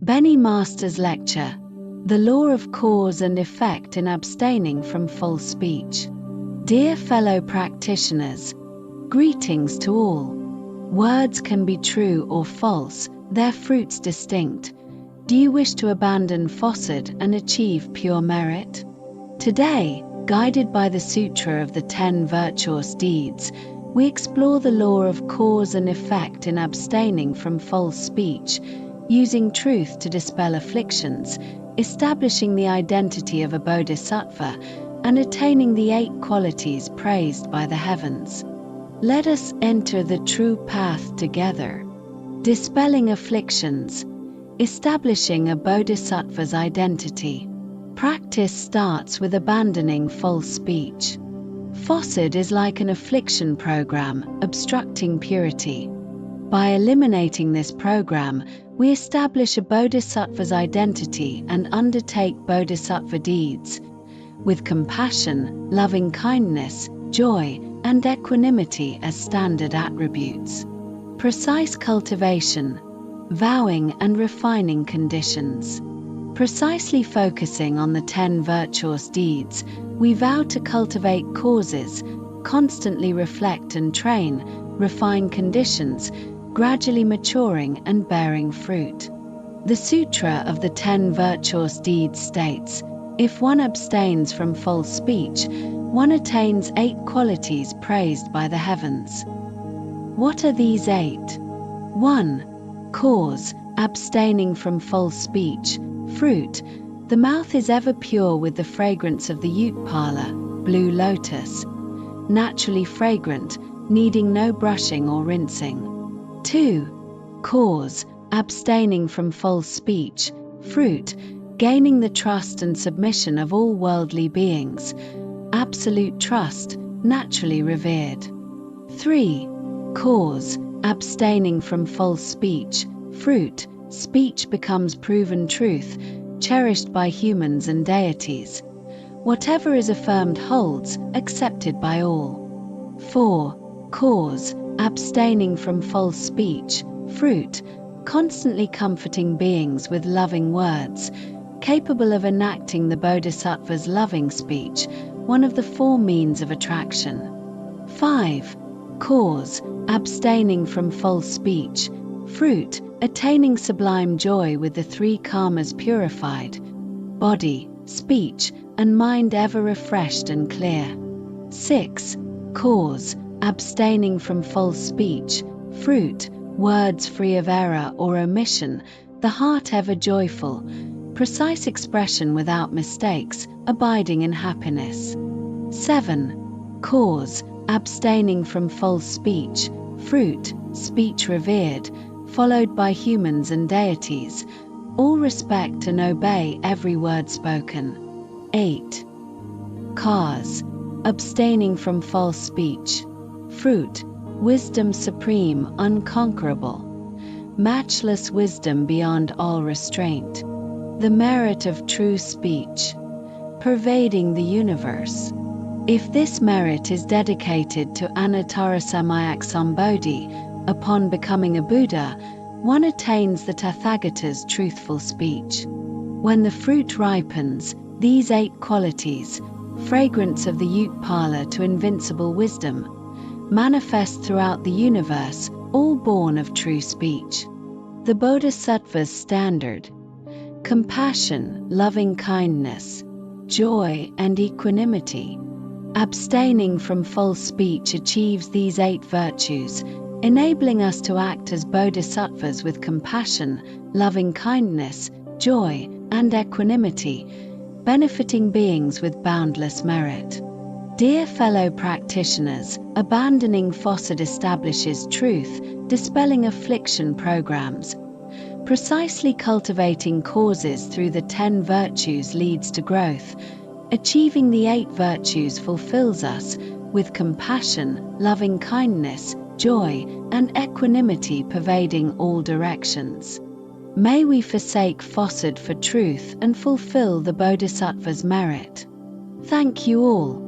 Bennie Master's lecture, The Law of Cause and Effect in Abstaining from False Speech. Dear fellow practitioners, greetings to all. Words can be true or false, their fruits distinct. Do you wish to abandon falsehood and achieve pure merit? Today, guided by the Sutra of the 10 Virtuous Deeds, we explore the law of cause and effect in abstaining from false speech, using truth to dispel afflictions, establishing the identity of a bodhisattva, and attaining the 8 qualities praised by the heavens. Let us enter the true path together, dispelling afflictions, establishing a bodhisattva's identity. Practice starts with abandoning false speech. Falsehood is like an affliction program, obstructing purity. By eliminating this program, we establish a bodhisattva's identity and undertake bodhisattva deeds with compassion, loving kindness, joy, and equanimity as standard attributes. Precise cultivation, vowing and refining conditions. Precisely focusing on the 10 virtuous deeds, we vow to cultivate causes, constantly reflect and train, refine conditions, gradually maturing and bearing fruit. The Sutra of the 10 Virtuous Deeds states, if one abstains from false speech, one attains 8 qualities praised by the heavens. What are these 8? 1. Cause, abstaining from false speech. Fruit, the mouth is ever pure with the fragrance of the Utpala, blue lotus, naturally fragrant, needing no brushing or rinsing. 2. Cause, abstaining from false speech. Fruit, gaining the trust and submission of all worldly beings, absolute trust, naturally revered. 3. Cause, abstaining from false speech. Fruit, speech becomes proven truth, cherished by humans and deities. Whatever is affirmed holds, accepted by all. 4. Cause, abstaining from false speech. Fruit, constantly comforting beings with loving words, capable of enacting the bodhisattva's loving speech, one of the 4 means of attraction. 5. Cause, abstaining from false speech. Fruit, attaining sublime joy with the 3 karmas purified, body, speech, and mind ever refreshed and clear. 6. Cause, abstaining from false speech. Fruit, words free of error or omission, the heart ever joyful, precise expression without mistakes, abiding in happiness. 7. Cause, abstaining from false speech. Fruit, speech revered, followed by humans and deities, all respect and obey every word spoken. 8. Cause, abstaining from false speech. Fruit, wisdom supreme, unconquerable, matchless wisdom beyond all restraint, the merit of true speech, pervading the universe. If this merit is dedicated to Anuttara Samyak Sambodhi, upon becoming a Buddha, one attains the Tathagata's truthful speech. When the fruit ripens, these 8 qualities, fragrance of the Utpala to invincible wisdom, manifest throughout the universe, all born of true speech. The Bodhisattva's standard: compassion, loving kindness, joy, and equanimity. Abstaining from false speech achieves these 8 virtues, enabling us to act as bodhisattvas with compassion, loving kindness, joy, and equanimity, benefiting beings with boundless merit. Dear fellow practitioners, abandoning falsehood establishes truth, dispelling affliction programs. Precisely cultivating causes through the 10 virtues leads to growth. Achieving the 8 virtues fulfills us with compassion, loving kindness, joy, and equanimity pervading all directions. May we forsake falsehood for truth and fulfill the Bodhisattva's merit. Thank you all.